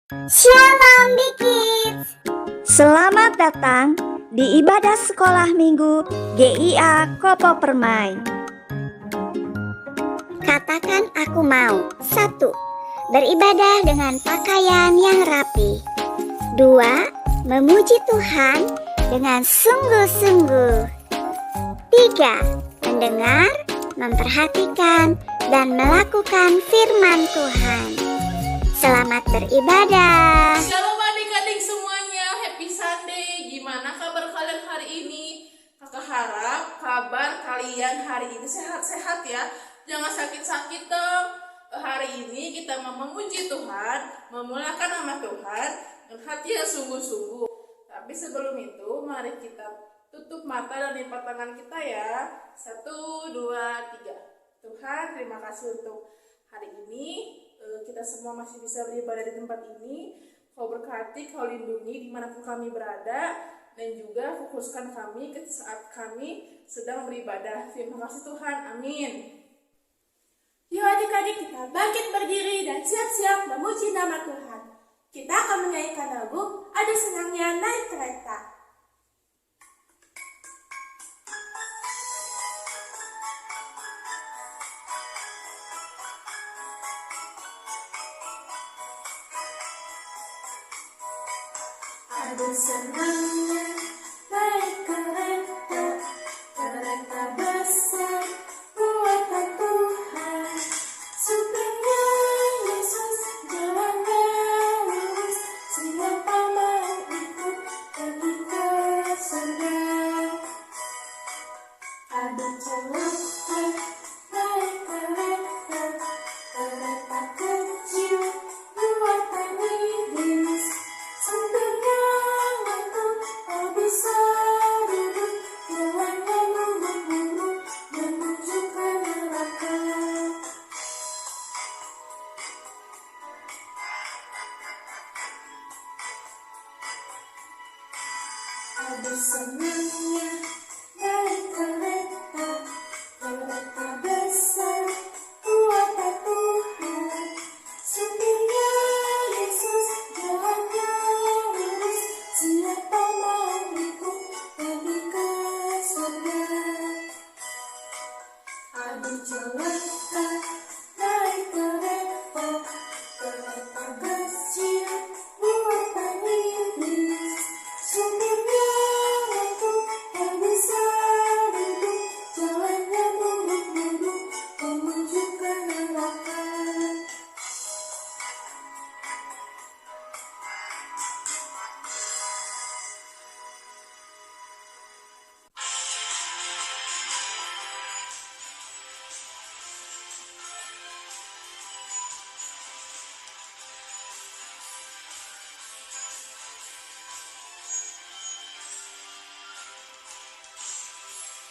Shalom Bikids. Selamat datang di ibadah sekolah minggu GIA Kopo Permai. Katakan aku mau. 1. Beribadah dengan pakaian yang rapi. 2. Memuji Tuhan dengan sungguh-sungguh. 3. Mendengar, memperhatikan, dan melakukan firman Tuhan. Selamat beribadah. Shalom adik-adik semuanya, happy Sunday. Gimana kabar kalian hari ini? Kakak harap kabar kalian hari ini sehat-sehat ya. Jangan sakit-sakit dong. Hari ini kita mau memuji Tuhan, memuliakan nama Tuhan dengan hati yang sungguh-sungguh. Tapi sebelum itu, mari kita tutup mata dan lipat tangan kita ya. 1, 2, 3. Tuhan, terima kasih untuk hari ini. Kita semua masih bisa beribadah di tempat ini. Kau berkati, kau lindungi dimanapun kami berada, dan juga fokuskan kami ke saat kami sedang beribadah. Terima kasih Tuhan, amin. Yuk adik-adik, kita bangkit berdiri dan siap-siap memuji nama Tuhan. Kita akan menyanyikan lagu Ada Senangnya Naik Kereta. Ada senangnya naik kereta, kereta besar buatan Tuhan. Supirnya Yesus, jalannya lurus, siapa mau ikut pergi ke surga. Ada celaka naik kereta, kereta kecil buatan iblis. Supirnya ngantuk, tak bisa duduk, jalannya buru-buru menuju ke neraka. Ada senangnya naik kereta, kereta besar buatan Tuhan. Supirnya Yesus, jalannya lurus, siapa mau ikut pergi ke surga. Ada celaka naik kereta, kereta kecil buatan iblis. Supirnya ngantuk, tak bisa duduk, jalannya buru-buru menuju ke neraka.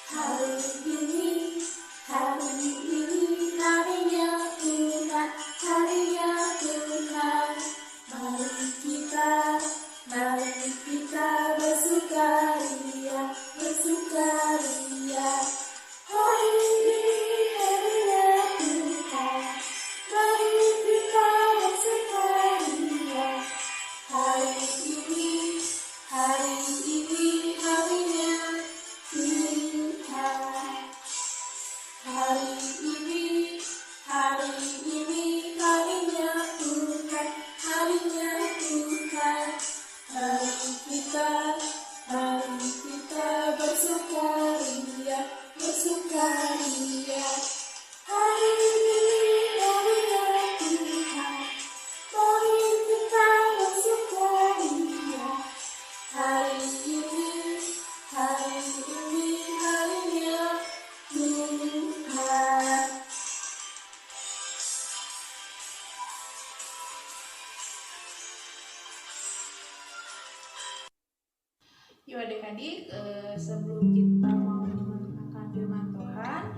Hari ini harinya Tuhan, harinya Tuhan. Mari kita bersukaria, bersukaria. Hari ini harinya Tuhan, mari kita bersukaria. Hari ini harinya Tuhan. Hari ini harinya Tuhan, harinya Tuhan. Mari kita bersukaria, bersukaria. Hari ini harinya Tuhan, mari kita bersukaria. Hari ini harinya Tuhan. Yuk adik-adik, sebelum kita mau mendengarkan firman Tuhan,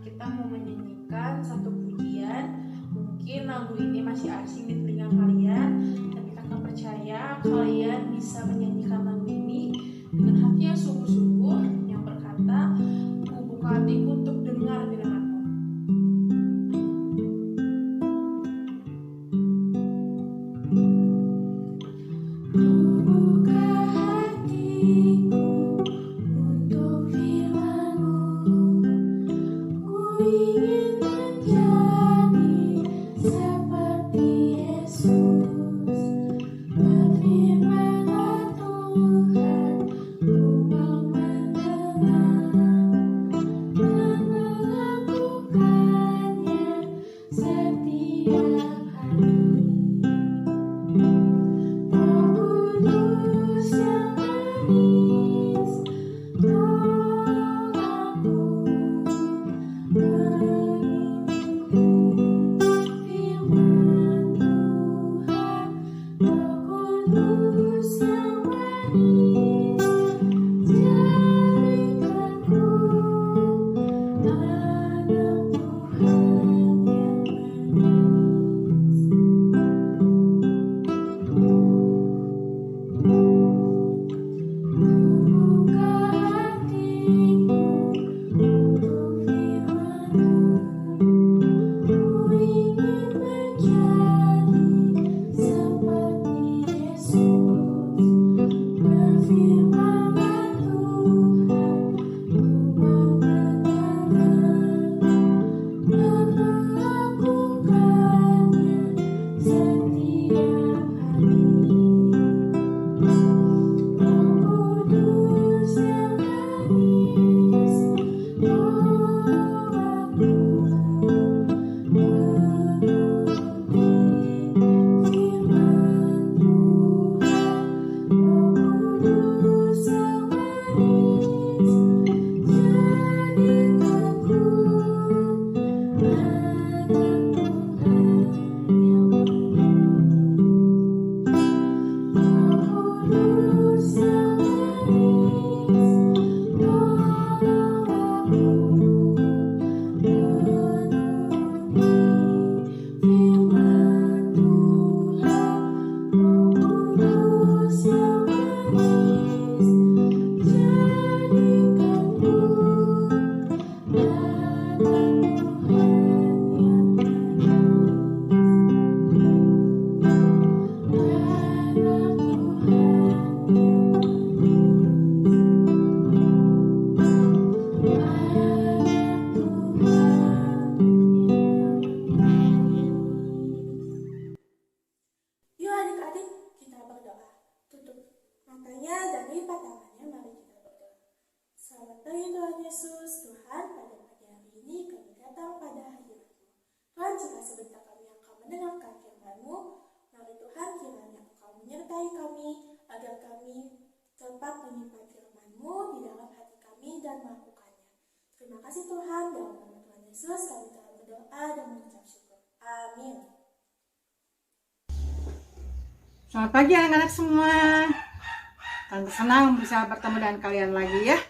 kita mau menyanyikan satu pujian. Mungkin lagu ini masih asing di telinga kalian, tapi kakak percaya kalian bisa menyanyikan lagu ini dengan hati yang sungguh-sungguh, yang berkata, "Ku buka hatiku untuk dengar firman-Mu." Yuk adik-adik, kita berdoa. Tutup matanya dan lipat tangannya, mari kita berdoa. Selamat pagi Tuhan Yesus, Tuhan, pada pagi hari ini kami datang pada hadirat-Mu. Tuhan, jika sebentar kami akan mendengarkan firman-Mu, mari Tuhan kiranya Engkau menyertai kami, agar kami dapat menyimpan firman-Mu di dalam hati kami dan melakukannya. Terima kasih Tuhan, dalam nama Tuhan Yesus kami telah berdoa dan mengucap syukur. Amin. Selamat pagi anak-anak semua. Tante senang bisa bertemu dengan kalian lagi ya.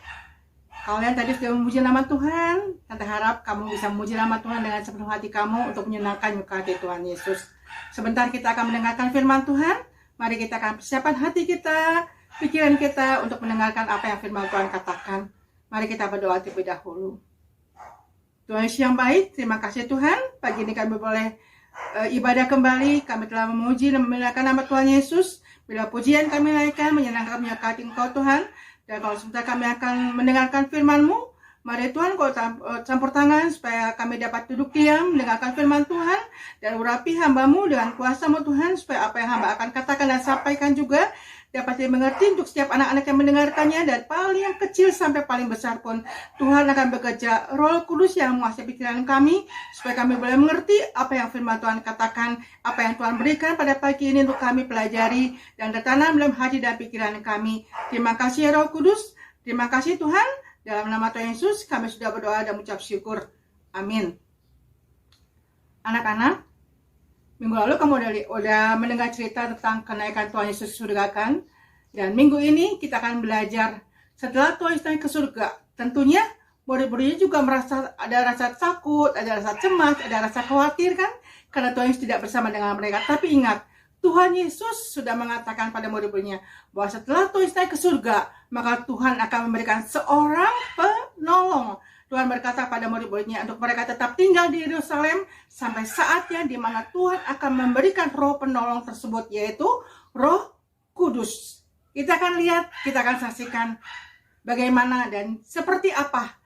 Kalian tadi sudah memuji nama Tuhan. Tante harap kamu bisa memuji nama Tuhan dengan sepenuh hati kamu untuk menyenangkan muka hati Tuhan Yesus. Sebentar kita akan mendengarkan firman Tuhan. Mari kita akan persiapkan hati kita, pikiran kita untuk mendengarkan apa yang firman Tuhan katakan. Mari kita berdoa terlebih dahulu. Tuhan Yesus yang baik, terima kasih Tuhan. Pagi ini kami boleh ibadah kembali. Kami telah memuji dan memuliakan nama Tuhan Yesus. Bila pujian kami naikkan, menyenangkan hati Engkau Tuhan. Dan kalau sebentar kami akan mendengarkan firman-Mu, mari Tuhan Kau campur tangan supaya kami dapat duduk diam mendengarkan firman Tuhan. Dan urapi hamba-Mu dengan kuasa-Mu Tuhan, supaya apa yang hamba akan katakan dan sampaikan juga dapat dimengerti untuk setiap anak-anak yang mendengarkannya, dan paling yang kecil sampai paling besar pun Tuhan akan bekerja. Roh Kudus yang menguasai pikiran kami supaya kami boleh mengerti apa yang firman Tuhan katakan, apa yang Tuhan berikan pada pagi ini untuk kami pelajari dan tertanam dalam hati dan pikiran kami. Terima kasih Roh Kudus, terima kasih Tuhan. Dalam nama Tuhan Yesus kami sudah berdoa dan mengucap syukur. Amin. Anak-anak, minggu lalu kamu udah mendengar cerita tentang kenaikan Tuhan Yesus ke surga kan? Dan minggu ini kita akan belajar setelah Tuhan Yesus naik ke surga. Tentunya murid-muridnya juga merasa ada rasa takut, ada rasa cemas, ada rasa khawatir kan? Karena Tuhan Yesus tidak bersama dengan mereka. Tapi ingat, Tuhan Yesus sudah mengatakan pada murid-muridnya bahwa setelah Tuhan Yesus naik ke surga, maka Tuhan akan memberikan seorang penolong. Tuhan berkata pada murid-muridnya untuk mereka tetap tinggal di Yerusalem sampai saatnya di mana Tuhan akan memberikan roh penolong tersebut, yaitu Roh Kudus. Kita akan lihat, kita akan saksikan bagaimana dan seperti apa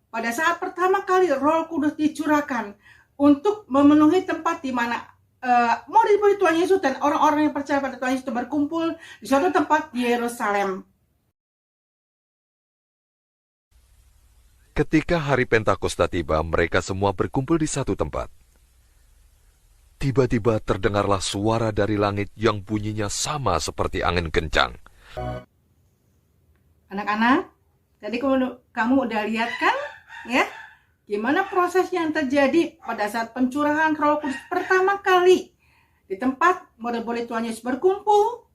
pada saat pertama kali Roh Kudus dicurahkan untuk memenuhi tempat di mana murid-murid Tuhan Yesus dan orang-orang yang percaya pada Tuhan Yesus berkumpul di suatu tempat di Yerusalem. Ketika hari Pentakosta tiba, mereka semua berkumpul di satu tempat. Tiba-tiba terdengarlah suara dari langit yang bunyinya sama seperti angin kencang. Anak-anak, tadi kamu udah lihat kan, ya? Gimana proses yang terjadi pada saat pencurahan Roh Kudus pertama kali di tempat murid-murid Tuhan Yesus berkumpul.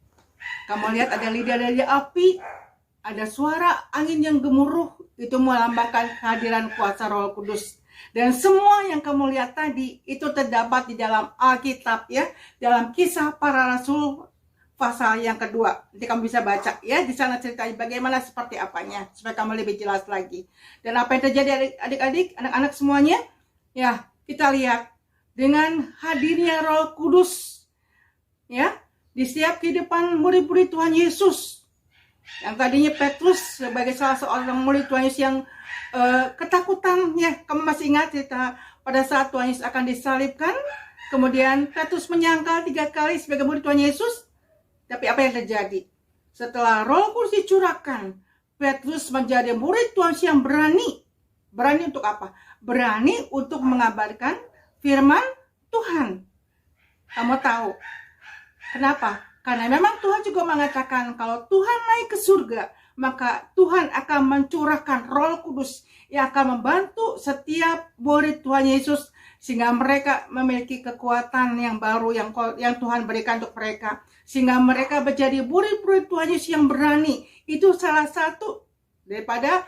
Kamu lihat ada lidah dari api, ada suara angin yang gemuruh, itu melambangkan kehadiran kuasa Roh Kudus. Dan semua yang kamu lihat tadi itu terdapat di dalam Alkitab ya, dalam Kisah Para Rasul pasal yang kedua. Nanti kamu bisa baca ya, di sana ceritanya bagaimana seperti apanya supaya kamu lebih jelas lagi. Dan apa yang terjadi adik-adik, anak-anak semuanya? Ya, kita lihat dengan hadirnya Roh Kudus ya di setiap kehidupan murid-murid Tuhan Yesus. Yang tadinya Petrus sebagai salah seorang murid Tuhan Yesus yang ketakutan ya, kamu masih ingat cerita pada saat Tuhan Yesus akan disalibkan, kemudian Petrus menyangkal 3 kali sebagai murid Tuhan Yesus. Tapi apa yang terjadi? Setelah Roh Kudus dicurahkan, Petrus menjadi murid Tuhan Yesus yang berani. Berani untuk apa? Berani untuk mengabarkan firman Tuhan. Kamu tahu kenapa? Karena memang Tuhan juga mengatakan kalau Tuhan naik ke surga, maka Tuhan akan mencurahkan Roh Kudus yang akan membantu setiap murid Tuhan Yesus sehingga mereka memiliki kekuatan yang baru yang Tuhan berikan untuk mereka, sehingga mereka menjadi murid-murid Tuhan Yesus yang berani. Itu salah satu daripada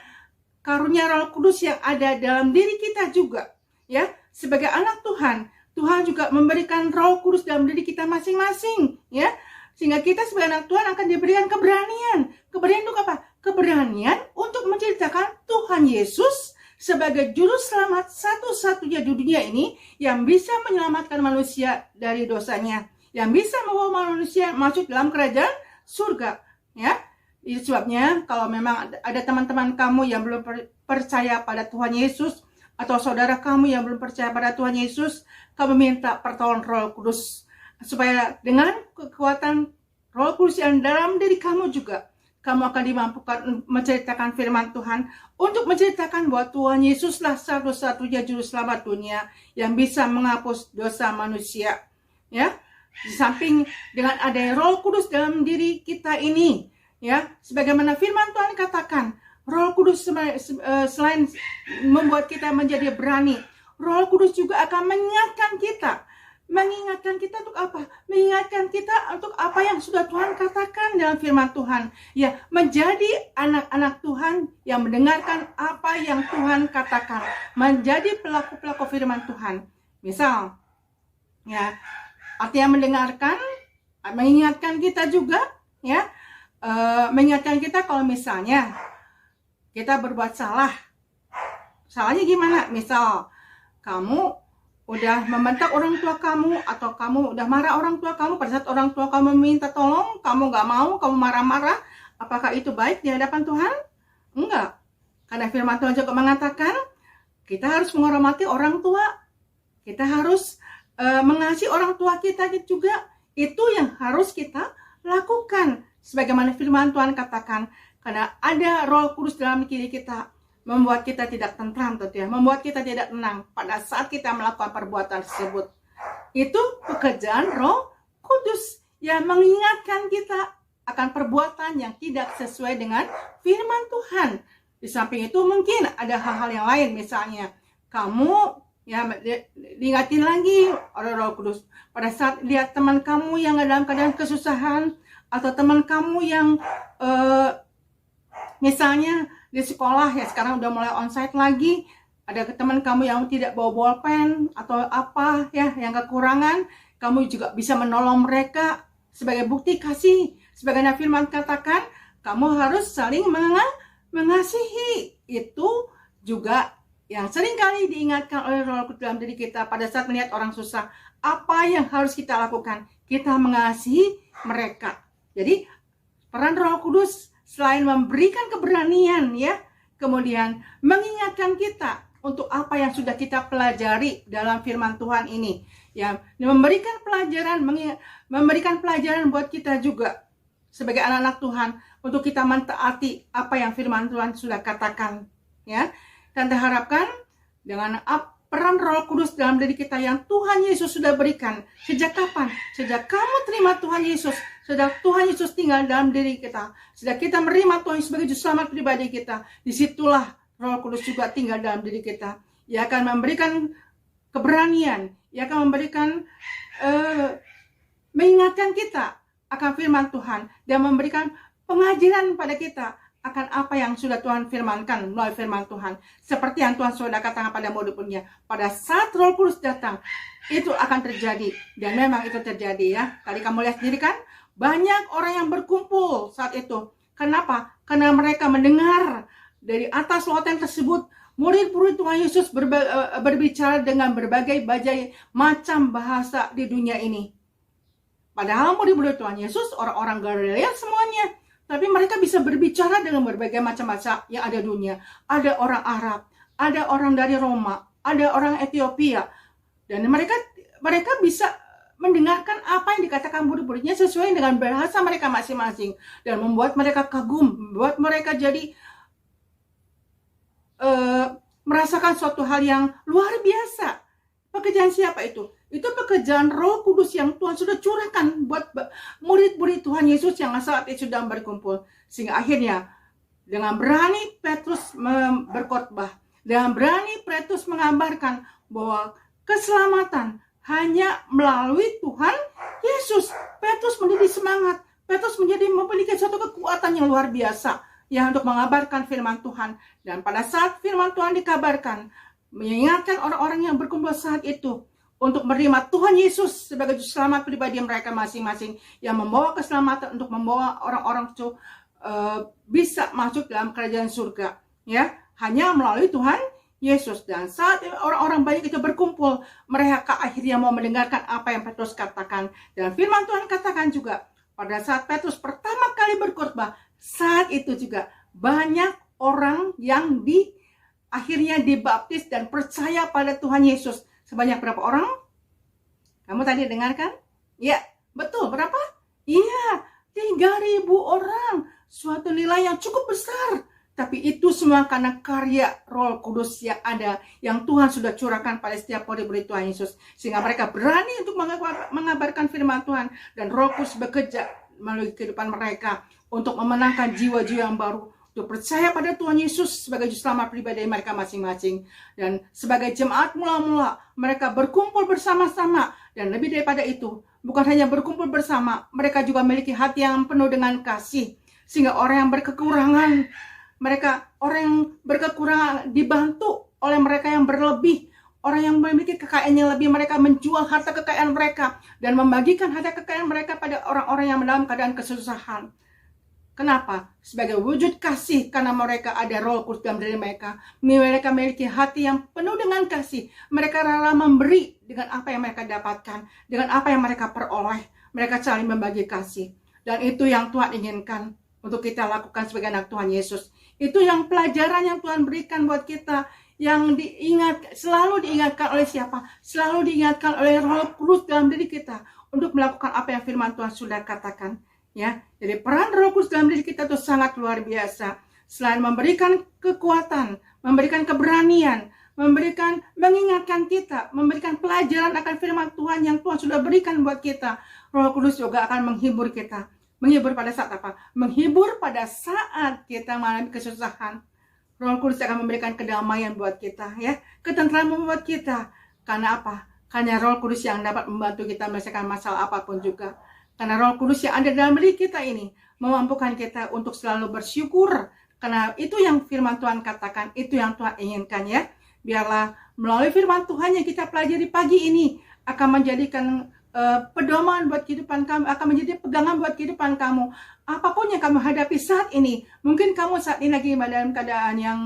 karunia Roh Kudus yang ada dalam diri kita juga ya. Sebagai anak Tuhan, Tuhan juga memberikan Roh Kudus dalam diri kita masing-masing ya. Sehingga kita sebagai anak Tuhan akan diberikan keberanian. Keberanian untuk apa? Keberanian untuk menceritakan Tuhan Yesus sebagai juru selamat satu-satunya di dunia ini yang bisa menyelamatkan manusia dari dosanya, yang bisa membawa manusia masuk dalam kerajaan surga. Ya, itu sebabnya kalau memang ada teman-teman kamu yang belum percaya pada Tuhan Yesus, atau saudara kamu yang belum percaya pada Tuhan Yesus, kamu minta pertolongan Roh Kudus supaya dengan kekuatan Roh Kudus yang dalam diri kamu juga, kamu akan dimampukan menceritakan firman Tuhan, untuk menceritakan bahwa Tuhan Yesuslah satu-satunya juru selamat dunia yang bisa menghapus dosa manusia. Ya, di samping dengan adanya Roh Kudus dalam diri kita ini, ya, sebagaimana firman Tuhan katakan, Roh Kudus selain membuat kita menjadi berani, Roh Kudus juga akan mengingatkan kita untuk apa? Mengingatkan kita untuk apa yang sudah Tuhan katakan dalam firman Tuhan. Ya, menjadi anak-anak Tuhan yang mendengarkan apa yang Tuhan katakan, menjadi pelaku-pelaku firman Tuhan. Misal, ya, artinya mendengarkan, mengingatkan kita juga, ya, mengingatkan kita kalau misalnya kita berbuat salah. Salahnya gimana? Misal, kamu udah membentak orang tua kamu, atau kamu udah marah orang tua kamu pada saat orang tua kamu minta tolong, kamu gak mau, kamu marah-marah. Apakah itu baik di hadapan Tuhan? Enggak. Karena firman Tuhan juga mengatakan kita harus menghormati orang tua, kita harus mengasihi orang tua kita juga. Itu yang harus kita lakukan sebagaimana firman Tuhan katakan. Karena ada Roh Kudus dalam diri kita, membuat kita tidak tentram, ya, membuat kita tidak tenang pada saat kita melakukan perbuatan tersebut. Itu pekerjaan Roh Kudus yang mengingatkan kita akan perbuatan yang tidak sesuai dengan firman Tuhan. Di samping itu mungkin ada hal-hal yang lain, misalnya kamu ya diingatin lagi oleh Roh Kudus pada saat lihat teman kamu yang dalam keadaan kesusahan, atau teman kamu yang misalnya di sekolah ya sekarang udah mulai onsite lagi, ada teman kamu yang tidak bawa bolpen atau apa ya yang kekurangan, kamu juga bisa menolong mereka sebagai bukti kasih. Sebagai firman katakan, kamu harus saling mengasihi. Itu juga yang seringkali diingatkan oleh Roh Kudus dalam diri kita pada saat melihat orang susah. Apa yang harus kita lakukan? Kita mengasihi mereka. Jadi peran Roh Kudus selain memberikan keberanian ya, kemudian mengingatkan kita untuk apa yang sudah kita pelajari dalam firman Tuhan ini, ya, memberikan pelajaran buat kita juga sebagai anak-anak Tuhan untuk kita mentaati apa yang firman Tuhan sudah katakan, ya. Dan diharapkan dengan peran Roh Kudus dalam diri kita yang Tuhan Yesus sudah berikan. Sejak kapan? Sejak kamu terima Tuhan Yesus, sejak Tuhan Yesus tinggal dalam diri kita, sejak kita menerima Tuhan sebagai juru selamat pribadi kita, disitulah Roh Kudus juga tinggal dalam diri kita. Ia akan memberikan keberanian, ia akan memberikan mengingatkan kita akan firman Tuhan dan memberikan pengajaran pada kita akan apa yang sudah Tuhan firmankan melalui firman Tuhan. Seperti yang Tuhan sudah katakan pada murid-muridnya, pada saat Roh Kudus datang, itu akan terjadi. Dan memang itu terjadi ya. Tadi kamu lihat sendiri kan, banyak orang yang berkumpul saat itu. Kenapa? Karena mereka mendengar dari atas lautan tersebut, murid-murid Tuhan Yesus berbicara dengan berbagai macam bahasa di dunia ini. Padahal murid-murid Tuhan Yesus orang-orang Galilea semuanya. Tapi mereka bisa berbicara dengan berbagai macam bahasa yang ada di dunia. Ada orang Arab, ada orang dari Roma, ada orang Ethiopia. Dan mereka bisa mendengarkan apa yang dikatakan murid-muridnya sesuai dengan bahasa mereka masing-masing. Dan membuat mereka kagum, membuat mereka jadi merasakan suatu hal yang luar biasa. Pekerjaan siapa itu? Itu pekerjaan Roh Kudus yang Tuhan sudah curahkan buat murid-murid Tuhan Yesus yang saat itu sedang berkumpul. Sehingga akhirnya dengan berani Petrus berkhotbah, dengan berani Petrus mengabarkan bahwa keselamatan hanya melalui Tuhan Yesus. Petrus menjadi semangat, Petrus memiliki suatu kekuatan yang luar biasa ya untuk mengabarkan firman Tuhan. Dan pada saat firman Tuhan dikabarkan, mengingatkan orang-orang yang berkumpul saat itu untuk menerima Tuhan Yesus sebagai juru selamat pribadi mereka masing-masing, yang membawa keselamatan untuk membawa orang-orang itu bisa masuk dalam kerajaan surga ya, hanya melalui Tuhan Yesus. Dan saat orang-orang banyak itu berkumpul, mereka akhirnya mau mendengarkan apa yang Petrus katakan. Dan firman Tuhan katakan juga pada saat Petrus pertama kali berkhotbah, saat itu juga banyak orang yang akhirnya dibaptis dan percaya pada Tuhan Yesus. Sebanyak berapa orang? Kamu tadi dengarkan? Ya, betul. Berapa? Iya, 3.000 orang. Suatu nilai yang cukup besar. Tapi itu semua karena karya Roh Kudus yang ada, yang Tuhan sudah curahkan pada setiap murid-murid Tuhan Yesus. Sehingga mereka berani untuk mengabarkan firman Tuhan. Dan Roh Kudus bekerja melalui kehidupan mereka untuk memenangkan jiwa-jiwa yang baru, untuk percaya pada Tuhan Yesus sebagai juru selamat pribadi mereka masing-masing. Dan sebagai jemaat mula-mula, mereka berkumpul bersama-sama. Dan lebih daripada itu, bukan hanya berkumpul bersama, mereka juga memiliki hati yang penuh dengan kasih. Sehingga orang yang berkekurangan dibantu oleh mereka yang berlebih. Orang yang memiliki kekayaan yang lebih, mereka menjual harta kekayaan mereka dan membagikan harta kekayaan mereka pada orang-orang yang dalam keadaan kesusahan. Kenapa? Sebagai wujud kasih, karena mereka ada Roh Kudus dalam diri mereka. Mereka memiliki hati yang penuh dengan kasih. Mereka rela memberi dengan apa yang mereka dapatkan, dengan apa yang mereka peroleh. Mereka saling membagi kasih. Dan itu yang Tuhan inginkan untuk kita lakukan sebagai anak Tuhan Yesus. Itu yang pelajaran yang Tuhan berikan buat kita, yang selalu diingatkan oleh siapa? Selalu diingatkan oleh Roh Kudus dalam diri kita untuk melakukan apa yang firman Tuhan sudah katakan. Ya, jadi peran Roh Kudus dalam diri kita itu sangat luar biasa. Selain memberikan kekuatan, memberikan keberanian, mengingatkan kita, memberikan pelajaran akan firman Tuhan yang Tuhan sudah berikan buat kita, Roh Kudus juga akan menghibur kita. Menghibur pada saat apa? Menghibur pada saat kita mengalami kesusahan. Roh Kudus akan memberikan kedamaian buat kita, ya, ketentraman buat kita. Karena apa? Karena Roh Kudus yang dapat membantu kita menyelesaikan masalah apapun juga. Karena Roh Kudus yang ada dalam diri kita ini memampukan kita untuk selalu bersyukur. Karena itu yang firman Tuhan katakan, itu yang Tuhan inginkan ya. Biarlah melalui firman Tuhan yang kita pelajari pagi ini akan menjadikan pedoman buat kehidupan kamu, akan menjadi pegangan buat kehidupan kamu. Apapun yang kamu hadapi saat ini, mungkin kamu saat ini lagi dalam keadaan yang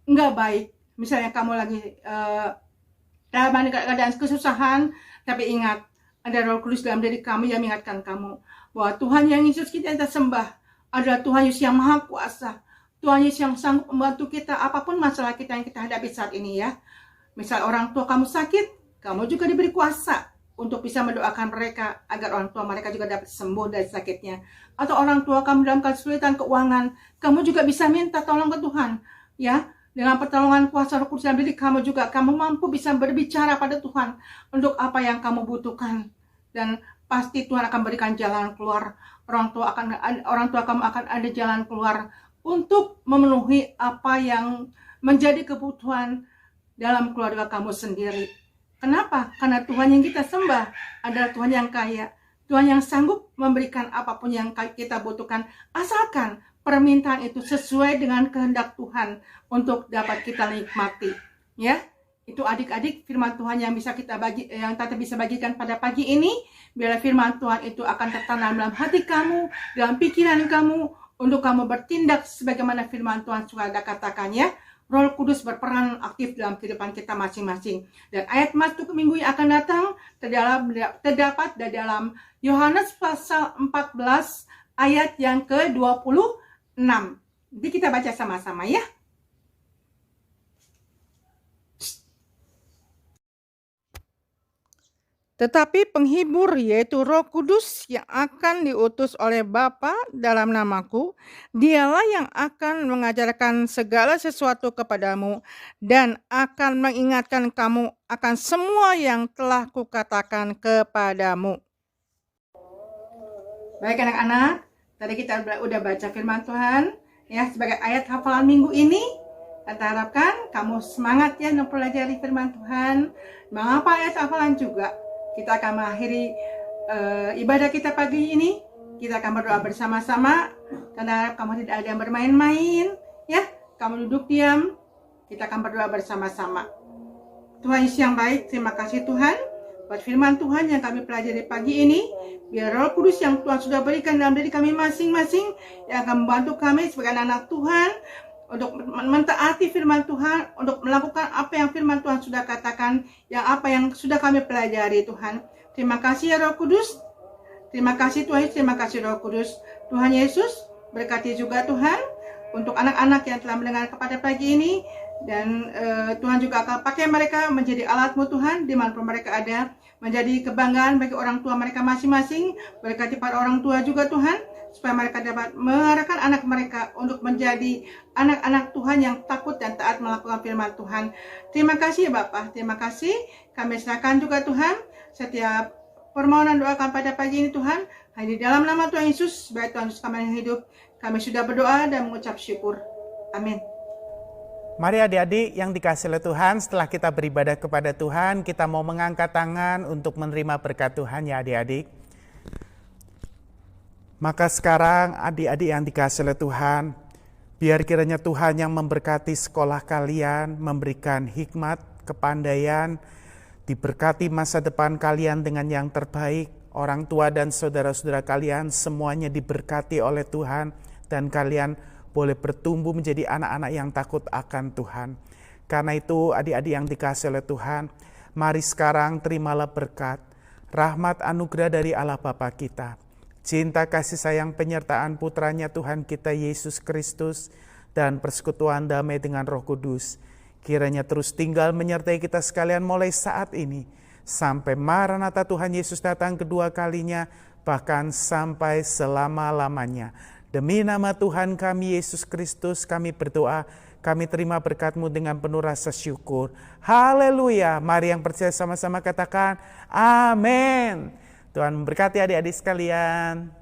enggak baik. Misalnya kamu lagi dalam keadaan kesusahan, tapi ingat, ada Roh Kudus dalam diri kamu yang mengingatkan kamu bahwa Tuhan yang Yesus kita sembah adalah Tuhan Yesus yang Maha Kuasa. Tuhan Yesus yang sanggup membantu kita apapun masalah kita yang kita hadapi saat ini ya. Misal orang tua kamu sakit, kamu juga diberi kuasa untuk bisa mendoakan mereka agar orang tua mereka juga dapat sembuh dari sakitnya. Atau orang tua kamu dalam kesulitan keuangan, kamu juga bisa minta tolong ke Tuhan ya. Dengan pertolongan kuasa Roh Kudus dalam diri kamu juga, kamu mampu bisa berbicara pada Tuhan untuk apa yang kamu butuhkan. Dan pasti Tuhan akan berikan jalan keluar. Orang tua kamu akan ada jalan keluar untuk memenuhi apa yang menjadi kebutuhan dalam keluarga kamu sendiri. Kenapa? Karena Tuhan yang kita sembah adalah Tuhan yang kaya. Tuhan yang sanggup memberikan apapun yang kita butuhkan, asalkan permintaan itu sesuai dengan kehendak Tuhan untuk dapat kita nikmati. Ya, itu adik-adik firman Tuhan yang Tante bisa bagikan pada pagi ini. Biarlah firman Tuhan itu akan tertanam dalam hati kamu, dalam pikiran kamu, untuk kamu bertindak sebagaimana firman Tuhan sudah katakan ya. Roh Kudus berperan aktif dalam kehidupan kita masing-masing. Dan ayat masuk minggu yang akan datang terdapat dalam Yohanes pasal 14 ayat yang ke-26. Jadi kita baca sama-sama ya. Tetapi penghibur yaitu Roh Kudus yang akan diutus oleh Bapa dalam namaku, dialah yang akan mengajarkan segala sesuatu kepadamu dan akan mengingatkan kamu akan semua yang telah kukatakan kepadamu. Baik anak-anak, tadi kita udah baca firman Tuhan ya sebagai ayat hafalan minggu ini. Tante harapkan kamu semangat ya mempelajari firman Tuhan. Mengapa ayat hafalan juga? Kita akan mengakhiri ibadah kita pagi ini. Kita akan berdoa bersama-sama. Tante harap kamu tidak ada yang bermain-main ya. Kamu duduk diam. Kita akan berdoa bersama-sama. Tuhan Yesus yang baik, terima kasih Tuhan buat firman Tuhan yang kami pelajari pagi ini. Biar Roh Kudus yang Tuhan sudah berikan dalam diri kami masing-masing yang akan membantu kami sebagai anak Tuhan untuk mentaati firman Tuhan, untuk melakukan apa yang firman Tuhan sudah katakan, apa yang sudah kami pelajari Tuhan. Terima kasih ya Roh Kudus. Terima kasih Tuhan, terima kasih Roh Kudus. Tuhan Yesus, berkati juga Tuhan untuk anak-anak yang telah mendengar kepada pagi ini. Dan Tuhan juga akan pakai mereka menjadi alat-Mu Tuhan, dimanapun mereka ada. Menjadi kebanggaan bagi orang tua mereka masing-masing. Berkati para orang tua juga Tuhan, supaya mereka dapat mengarahkan anak mereka untuk menjadi anak-anak Tuhan yang takut dan taat melakukan firman Tuhan. Terima kasih Bapak, terima kasih. Kami serahkan juga Tuhan setiap permohonan doa kami pada pagi ini Tuhan. Hanya di dalam nama Tuhan Yesus, sebagai Tuhan Yesus kami yang hidup, kami sudah berdoa dan mengucap syukur. Amin. Mari adik-adik yang dikasihi oleh Tuhan, setelah kita beribadah kepada Tuhan, kita mau mengangkat tangan untuk menerima berkat Tuhan ya adik-adik. Maka sekarang adik-adik yang dikasihi oleh Tuhan, biar kiranya Tuhan yang memberkati sekolah kalian, memberikan hikmat, kepandaian, diberkati masa depan kalian dengan yang terbaik, orang tua dan saudara-saudara kalian semuanya diberkati oleh Tuhan, dan kalian boleh bertumbuh menjadi anak-anak yang takut akan Tuhan. Karena itu adik-adik yang dikasihi oleh Tuhan, mari sekarang terimalah berkat, rahmat anugerah dari Allah Bapa kita, cinta kasih sayang penyertaan putranya Tuhan kita Yesus Kristus, dan persekutuan damai dengan Roh Kudus, kiranya terus tinggal menyertai kita sekalian mulai saat ini, sampai Maranatha Tuhan Yesus datang kedua kalinya, bahkan sampai selama-lamanya. Demi nama Tuhan kami Yesus Kristus kami berdoa, kami terima berkat-Mu dengan penuh rasa syukur. Haleluya. Mari yang percaya sama-sama katakan amin. Tuhan memberkati adik-adik sekalian.